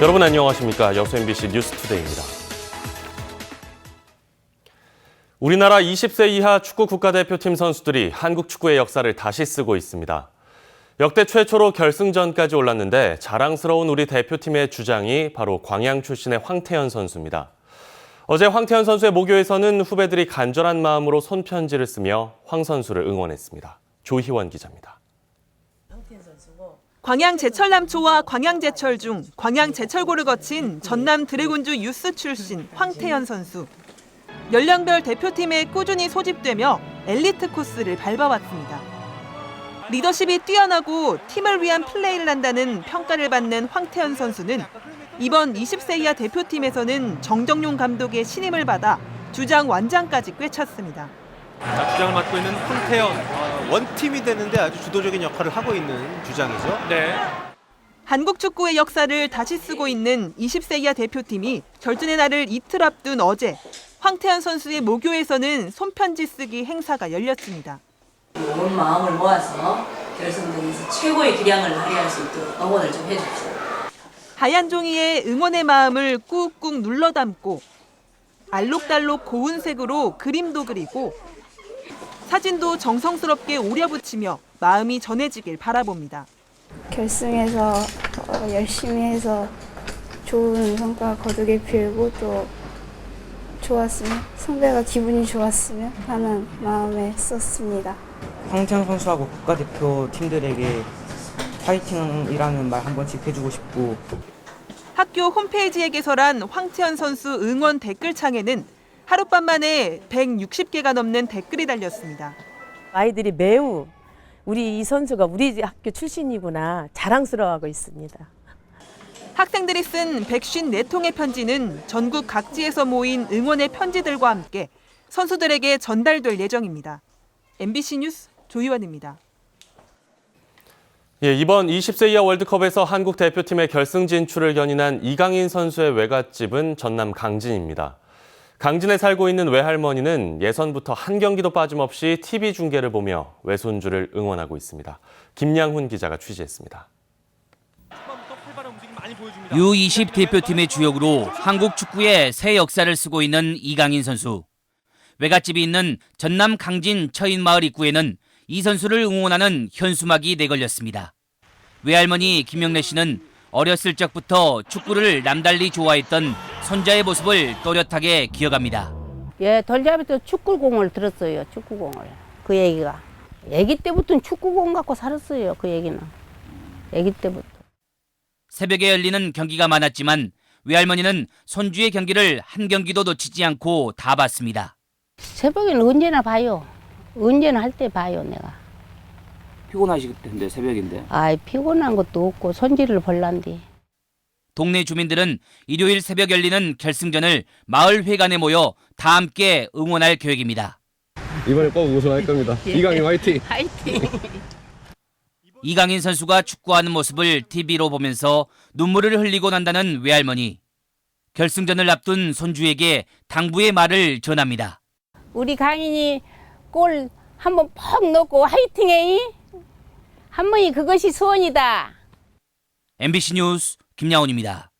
여러분 안녕하십니까? 여수 MBC 뉴스투데이입니다. 우리나라 20세 이하 축구 국가대표팀 선수들이 한국 축구의 역사를 다시 쓰고 있습니다. 역대 최초로 결승전까지 올랐는데 자랑스러운 우리 대표팀의 주장이 바로 광양 출신의 황태현 선수입니다. 어제 황태현 선수의 모교에서는 후배들이 간절한 마음으로 손편지를 쓰며 황 선수를 응원했습니다. 조희원 기자입니다. 광양 제철남초와 광양제철 중 광양제철고를 거친 전남 드래곤즈 유스 출신 황태현 선수. 연령별 대표팀에 꾸준히 소집되며 엘리트 코스를 밟아왔습니다. 리더십이 뛰어나고 팀을 위한 플레이를 한다는 평가를 받는 황태현 선수는 이번 20세 이하 대표팀에서는 정정용 감독의 신임을 받아 주장 완장까지 꿰찼습니다. 주장을 맡고 있는 황태현, 원팀이 되는데 아주 주도적인 역할을 하고 있는 주장이죠. 네. 한국 축구의 역사를 다시 쓰고 있는 20세 이하 대표팀이 결전의 날을 이틀 앞둔 어제 황태현 선수의 모교에서는 손편지 쓰기 행사가 열렸습니다. 온 마음을 모아서 결승전에서 최고의 기량을 발휘할 수 있도록 응원을 좀 해주십시오. 하얀 종이에 응원의 마음을 꾹꾹 눌러 담고 알록달록 고운색으로 그림도 그리고 사진도 정성스럽게 오려붙이며 마음이 전해지길 바라봅니다. 결승에서 열심히 해서 좋은 성과 거두게 빌고 또 좋았으면 선배가 기분이 좋았으면 하는 마음에 썼습니다. 황태현 선수하고 국가대표 팀들에게 파이팅이라는 말 한 번씩 해주고 싶고 학교 홈페이지에 개설한 황태현 선수 응원 댓글창에는 하룻밤 만에 160개가 넘는 댓글이 달렸습니다. 아이들이 매우 우리 이 선수가 우리 학교 출신이구나 자랑스러워하고 있습니다. 학생들이 쓴 154통의 편지는 전국 각지에서 모인 응원의 편지들과 함께 선수들에게 전달될 예정입니다. MBC 뉴스 조희원입니다. 이번 20세 이하 월드컵에서 한국 대표팀의 결승 진출을 견인한 이강인 선수의 외갓집은 전남 강진입니다. 강진에 살고 있는 외할머니는 예선부터 한 경기도 빠짐없이 TV 중계를 보며 외손주를 응원하고 있습니다. 김양훈 기자가 취재했습니다. U20 대표팀의 주역으로 한국 축구의 새 역사를 쓰고 있는 이강인 선수. 외갓집이 있는 전남 강진 처인마을 입구에는 이 선수를 응원하는 현수막이 내걸렸습니다. 외할머니 김영래 씨는 어렸을 적부터 축구를 남달리 좋아했던 손자의 모습을 또렷하게 기억합니다. 예, 돌잡이 때 축구공을 들었어요. 축구공을. 그 얘기가. 아기 때부터 축구공 갖고 살았어요. 그 얘기는. 아기 때부터. 새벽에 열리는 경기가 많았지만 외할머니는 손주의 경기를 한 경기도 놓치지 않고 다 봤습니다. 새벽에는 언제나 봐요. 언제나 할 때 봐요, 내가. 피곤하실 텐데 새벽인데. 아이, 피곤한 것도 없고 손질을 볼란디. 동네 주민들은 일요일 새벽 열리는 결승전을 마을 회관에 모여 다 함께 응원할 계획입니다. 이번에 꼭 우승할 겁니다. 이강인 화이팅! 화이팅! 이강인 선수가 축구하는 모습을 TV로 보면서 눈물을 흘리고 난다는 외할머니. 결승전을 앞둔 손주에게 당부의 말을 전합니다. 우리 강인이 골 한번 퍽 넣고 화이팅해! 할머니 그것이 소원이다. MBC 뉴스 김양훈입니다.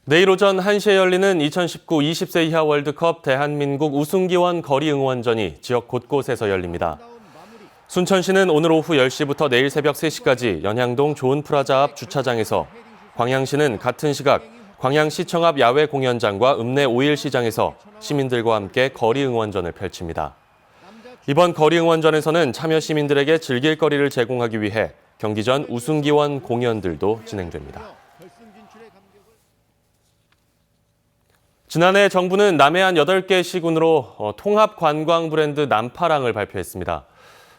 내일 오전 1시에 열리는 2019 20세 이하 월드컵 대한민국 우승기원 거리 응원전이 지역 곳곳에서 열립니다. 순천시는 오늘 오후 10시부터 내일 새벽 3시까지 연향동 좋은프라자 앞 주차장에서, 광양시는 같은 시각 광양시청 앞 야외 공연장과 읍내 5일 시장에서 시민들과 함께 거리 응원전을 펼칩니다. 이번 거리 응원전에서는 참여 시민들에게 즐길 거리를 제공하기 위해 경기 전 우승기원 공연들도 진행됩니다. 지난해 정부는 남해안 8개 시군으로 통합 관광 브랜드 남파랑을 발표했습니다.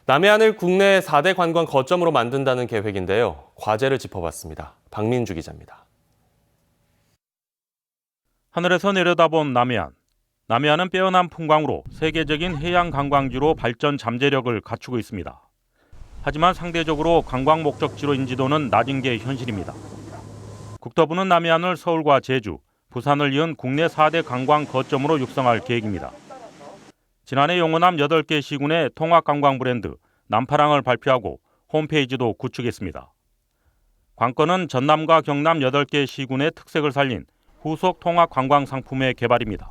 남해안을 국내 4대 관광 거점으로 만든다는 계획인데요. 과제를 짚어봤습니다. 박민주 기자입니다. 하늘에서 내려다본 남해안. 남해안은 빼어난 풍광으로 세계적인 해양 관광지로 발전 잠재력을 갖추고 있습니다. 하지만 상대적으로 관광 목적지로 인지도는 낮은 게 현실입니다. 국토부는 남해안을 서울과 제주, 부산을 이은 국내 4대 관광 거점으로 육성할 계획입니다. 지난해 용호남 8개 시군의 통합 관광 브랜드 남파랑을 발표하고 홈페이지도 구축했습니다. 관건은 전남과 경남 8개 시군의 특색을 살린 후속 통합 관광 상품의 개발입니다.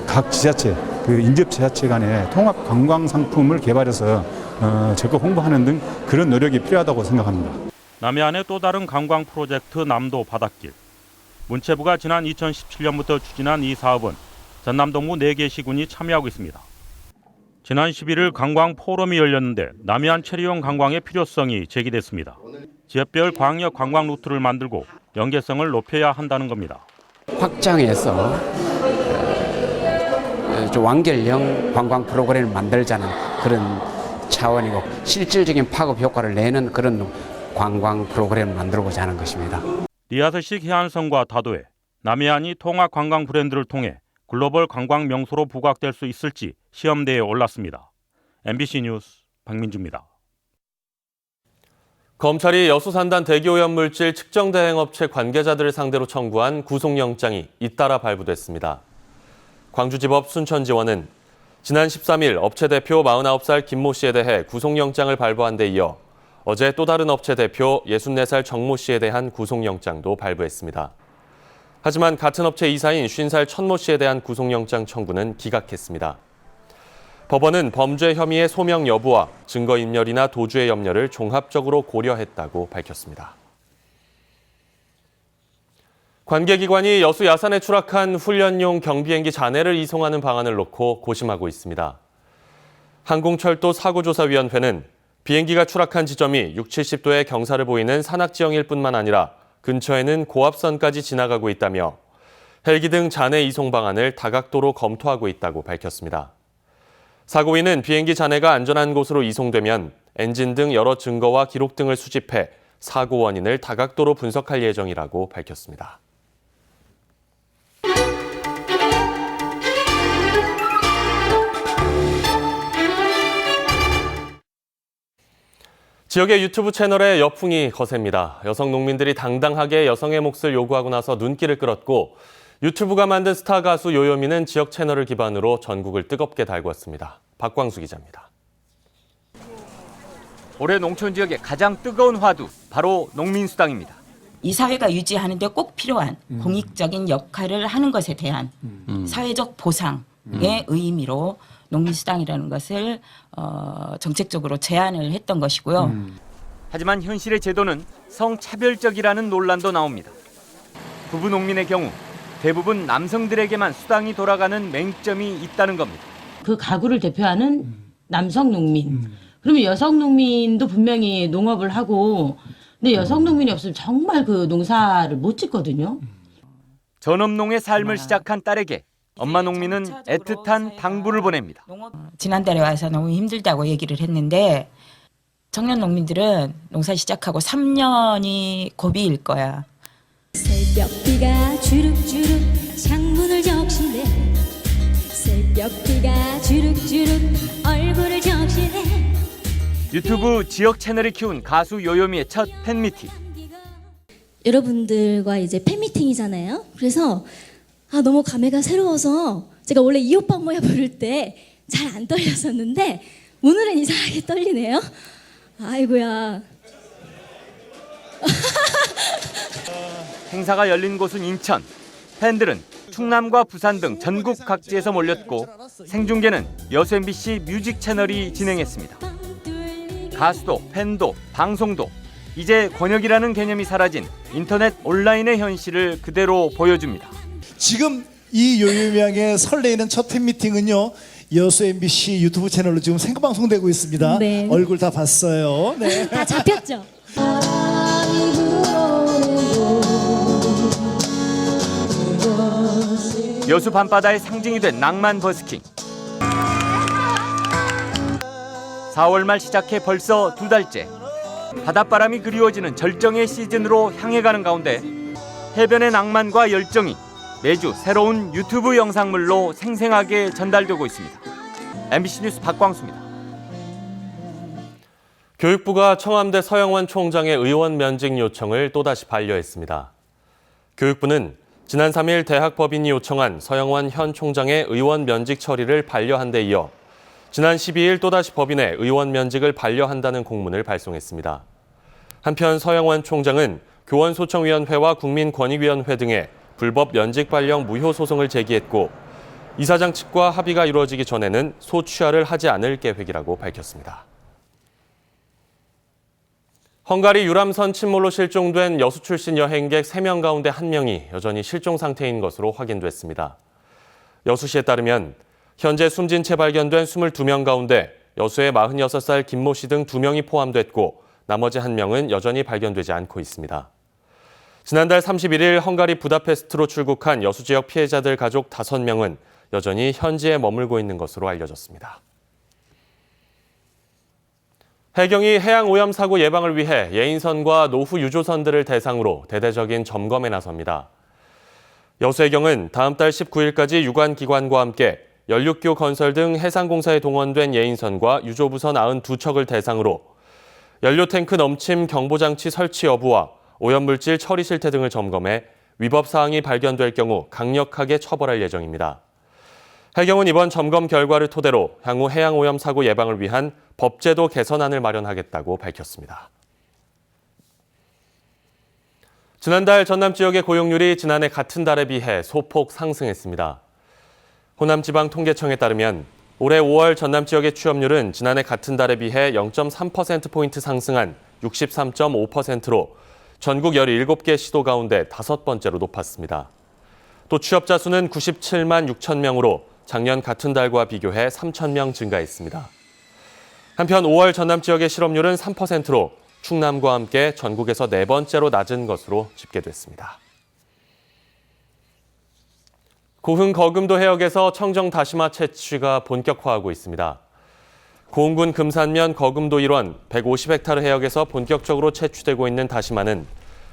각 지자체, 인접 지자체 간의 통합 관광 상품을 개발해서 적극 홍보하는 등 그런 노력이 필요하다고 생각합니다. 남해안의 또 다른 관광 프로젝트 남도 바닷길. 문체부가 지난 2017년부터 추진한 이 사업은 전남 동부 4개 시군이 참여하고 있습니다. 지난 11일 관광 포럼이 열렸는데 남해안 체리용 관광의 필요성이 제기됐습니다. 지역별 광역 관광 루트를 만들고 연계성을 높여야 한다는 겁니다. 확장해서 완결형 관광 프로그램을 만들자는 그런 차원이고 실질적인 파급 효과를 내는 그런 관광 프로그램을 만들고자 하는 것입니다. 리아스식 해안선과 다도해, 남해안이 통합 관광 브랜드를 통해 글로벌 관광 명소로 부각될 수 있을지 시험대에 올랐습니다. MBC 뉴스 박민주입니다. 검찰이 여수산단 대기오염물질 측정 대행업체 관계자들을 상대로 청구한 구속영장이 잇따라 발부됐습니다. 광주지법 순천지원은 지난 13일 업체 대표 49살 김모 씨에 대해 구속영장을 발부한 데 이어 어제 또 다른 업체 대표 64살 정모 씨에 대한 구속영장도 발부했습니다. 하지만 같은 업체 이사인 50살 천모 씨에 대한 구속영장 청구는 기각했습니다. 법원은 범죄 혐의의 소명 여부와 증거인멸이나 도주의 염려를 종합적으로 고려했다고 밝혔습니다. 관계기관이 여수 야산에 추락한 훈련용 경비행기 잔해를 이송하는 방안을 놓고 고심하고 있습니다. 항공철도 사고조사위원회는 비행기가 추락한 지점이 60, 70도의 경사를 보이는 산악지형일 뿐만 아니라 근처에는 고압선까지 지나가고 있다며 헬기 등 잔해 이송 방안을 다각도로 검토하고 있다고 밝혔습니다. 사고위는 비행기 잔해가 안전한 곳으로 이송되면 엔진 등 여러 증거와 기록 등을 수집해 사고 원인을 다각도로 분석할 예정이라고 밝혔습니다. 지역의 유튜브 채널에 여풍이 거셉니다. 여성 농민들이 당당하게 여성의 몫을 요구하고 나서 눈길을 끌었고 유튜브가 만든 스타 가수 요요미는 지역 채널을 기반으로 전국을 뜨겁게 달궜습니다. 박광수 기자입니다. 올해 농촌 지역의 가장 뜨거운 화두, 바로 농민수당입니다. 이 사회가 유지하는 데 꼭 필요한 공익적인 역할을 하는 것에 대한 사회적 보상의 의미로 농민수당이라는 것을 정책적으로 제안을 했던 것이고요. 하지만 현실의 제도는 성차별적이라는 논란도 나옵니다. 부부 농민의 경우 대부분 남성들에게만 수당이 돌아가는 맹점이 있다는 겁니다. 그 가구를 대표하는 남성 농민. 그러면 여성 농민도 분명히 농업을 하고, 근데 여성 농민이 없으면 정말 그 농사를 못 짓거든요. 전업농의 삶을 시작한 딸에게 엄마 농민은 애틋한 당부를 보냅니다. 지난달에 와서 너무 힘들다고 얘기를 했는데 청년 농민들은 농사 시작하고 3년이 고비일 거야. 새벽비가 주룩주룩 창문을 적시네. 새벽비가 주룩주룩 얼굴을 적시네. 유튜브 지역 채널을 키운 가수 요요미의 첫 팬미팅. 여러분들과 이제 팬미팅이잖아요. 그래서 너무 감회가 새로워서 제가 원래 이 오빠 모야 부를 때 잘 안 떨렸었는데 오늘은 이상하게 떨리네요. 아이고야. 행사가 열린 곳은 인천. 팬들은 충남과 부산 등 전국 각지에서 몰렸고 생중계는 여수 MBC 뮤직 채널이 진행했습니다. 가수도 팬도 방송도 이제 권역이라는 개념이 사라진 인터넷 온라인의 현실을 그대로 보여줍니다. 지금 이 요요미 양의 설레이는 첫 팬미팅은요. 여수 MBC 유튜브 채널로 지금 생방송되고 있습니다. 네. 얼굴 다 봤어요. 네. 다 잡혔죠? 여수 밤바다의 상징이 된 낭만 버스킹. 4월 말 시작해 벌써 2달째. 바닷바람이 그리워지는 절정의 시즌으로 향해 가는 가운데 해변의 낭만과 열정이 매주 새로운 유튜브 영상물로 생생하게 전달되고 있습니다. MBC 뉴스 박광수입니다. 교육부가 청와대 서영원 총장의 의원 면직 요청을 또다시 반려했습니다. 교육부는 지난 3일 대학법인이 요청한 서영원 현 총장의 의원 면직 처리를 반려한 데 이어 지난 12일 또다시 법인에 의원 면직을 반려한다는 공문을 발송했습니다. 한편 서영원 총장은 교원소청위원회와 국민권익위원회 등에 불법 면직 발령 무효 소송을 제기했고 이사장 측과 합의가 이루어지기 전에는 소취하를 하지 않을 계획이라고 밝혔습니다. 헝가리 유람선 침몰로 실종된 여수 출신 여행객 3명 가운데 1명이 여전히 실종 상태인 것으로 확인됐습니다. 여수시에 따르면 현재 숨진 채 발견된 22명 가운데 여수의 46살 김모 씨 등 2명이 포함됐고 나머지 1명은 여전히 발견되지 않고 있습니다. 지난달 31일 헝가리 부다페스트로 출국한 여수 지역 피해자들 가족 5명은 여전히 현지에 머물고 있는 것으로 알려졌습니다. 해경이 해양오염 사고 예방을 위해 예인선과 노후 유조선들을 대상으로 대대적인 점검에 나섭니다. 여수해경은 다음 달 19일까지 유관기관과 함께 연륙교 건설 등 해상공사에 동원된 예인선과 유조부선 92척을 대상으로 연료탱크 넘침 경보장치 설치 여부와 오염물질 처리 실태 등을 점검해 위법 사항이 발견될 경우 강력하게 처벌할 예정입니다. 해경은 이번 점검 결과를 토대로 향후 해양오염 사고 예방을 위한 법제도 개선안을 마련하겠다고 밝혔습니다. 지난달 전남 지역의 고용률이 지난해 같은 달에 비해 소폭 상승했습니다. 호남지방통계청에 따르면 올해 5월 전남 지역의 취업률은 지난해 같은 달에 비해 0.3%포인트 상승한 63.5%로 전국 17개 시도 가운데 5번째로 높았습니다. 또 취업자 수는 97만 6천 명으로 작년 같은 달과 비교해 3천 명 증가했습니다. 한편 5월 전남 지역의 실업률은 3%로 충남과 함께 전국에서 4번째로 낮은 것으로 집계됐습니다. 고흥 거금도 해역에서 청정 다시마 채취가 본격화하고 있습니다. 고흥군 금산면 거금도 일원 150헥타르 해역에서 본격적으로 채취되고 있는 다시마는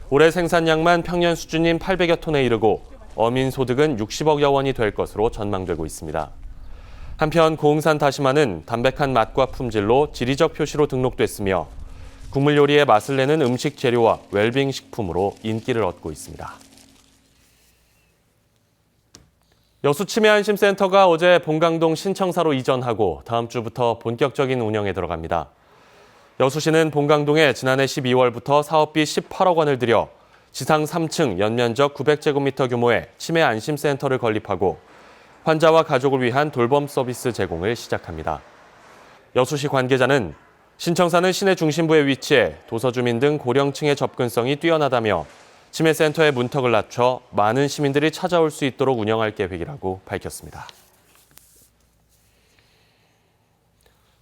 올해 생산량만 평년 수준인 800여 톤에 이르고 어민 소득은 60억여 원이 될 것으로 전망되고 있습니다. 한편 고흥산 다시마는 담백한 맛과 품질로 지리적 표시로 등록됐으며 국물 요리에 맛을 내는 음식 재료와 웰빙 식품으로 인기를 얻고 있습니다. 여수 치매안심센터가 어제 본강동 신청사로 이전하고 다음 주부터 본격적인 운영에 들어갑니다. 여수시는 본강동에 지난해 12월부터 사업비 18억 원을 들여 지상 3층 연면적 900제곱미터 규모의 치매안심센터를 건립하고 환자와 가족을 위한 돌봄 서비스 제공을 시작합니다. 여수시 관계자는 신청사는 시내 중심부에 위치해 도서주민 등 고령층의 접근성이 뛰어나다며 치매센터의 문턱을 낮춰 많은 시민들이 찾아올 수 있도록 운영할 계획이라고 밝혔습니다.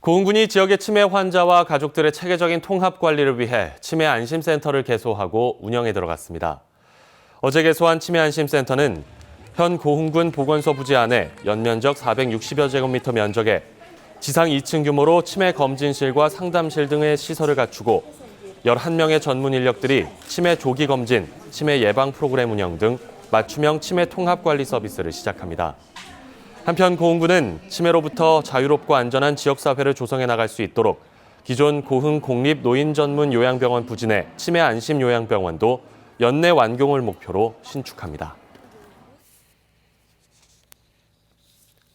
고흥군이 지역의 치매 환자와 가족들의 체계적인 통합 관리를 위해 치매 안심센터를 개소하고 운영에 들어갔습니다. 어제 개소한 치매 안심센터는 현 고흥군 보건소 부지 안에 연면적 460여 제곱미터 면적에 지상 2층 규모로 치매 검진실과 상담실 등의 시설을 갖추고 11명의 전문 인력들이 치매 조기 검진, 치매 예방 프로그램 운영 등 맞춤형 치매 통합 관리 서비스를 시작합니다. 한편 고흥군은 치매로부터 자유롭고 안전한 지역사회를 조성해 나갈 수 있도록 기존 고흥 공립 노인 전문 요양병원 부지 내 치매 안심 요양병원도 연내 완공을 목표로 신축합니다.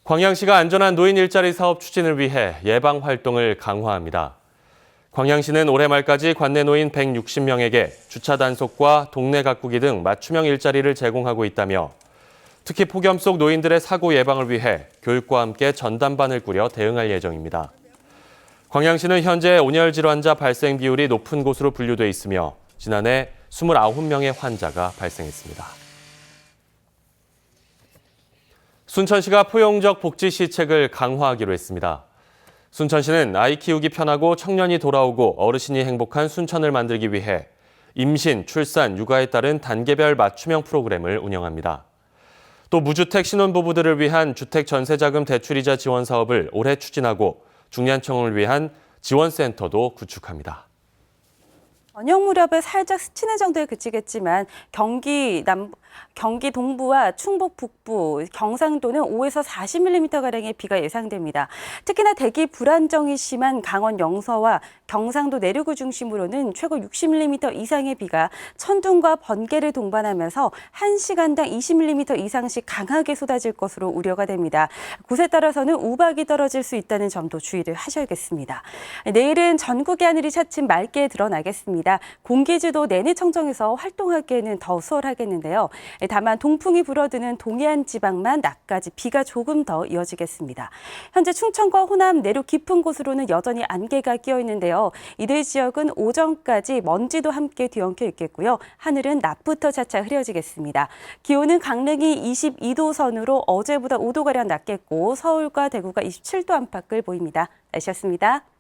광양시가 안전한 노인 일자리 사업 추진을 위해 예방 활동을 강화합니다. 광양시는 올해 말까지 관내 노인 160명에게 주차 단속과 동네 가꾸기 등 맞춤형 일자리를 제공하고 있다며 특히 폭염 속 노인들의 사고 예방을 위해 교육과 함께 전담반을 꾸려 대응할 예정입니다. 광양시는 현재 온열 질환자 발생 비율이 높은 곳으로 분류돼 있으며 지난해 29명의 환자가 발생했습니다. 순천시가 포용적 복지 시책을 강화하기로 했습니다. 순천시는 아이 키우기 편하고 청년이 돌아오고 어르신이 행복한 순천을 만들기 위해 임신, 출산, 육아에 따른 단계별 맞춤형 프로그램을 운영합니다. 또 무주택 신혼부부들을 위한 주택 전세자금 대출이자 지원 사업을 올해 추진하고 중년층을 위한 지원센터도 구축합니다. 저녁 무렵에 살짝 스치는 정도에 그치겠지만 경기 경기 동부와 충북 북부, 경상도는 5에서 40mm가량의 비가 예상됩니다. 특히나 대기 불안정이 심한 강원 영서와 경상도 내륙을 중심으로는 최고 60mm 이상의 비가 천둥과 번개를 동반하면서 1시간당 20mm 이상씩 강하게 쏟아질 것으로 우려가 됩니다. 곳에 따라서는 우박이 떨어질 수 있다는 점도 주의를 하셔야겠습니다. 내일은 전국의 하늘이 차츰 맑게 드러나겠습니다. 공기지도 내내 청정해서 활동하기에는 더 수월하겠는데요. 다만 동풍이 불어드는 동해안 지방만 낮까지 비가 조금 더 이어지겠습니다. 현재 충청과 호남 내륙 깊은 곳으로는 여전히 안개가 끼어 있는데요. 이들 지역은 오전까지 먼지도 함께 뒤엉켜 있겠고요. 하늘은 낮부터 차차 흐려지겠습니다. 기온은 강릉이 22도 선으로 어제보다 5도가량 낮겠고 서울과 대구가 27도 안팎을 보입니다. 날씨였습니다.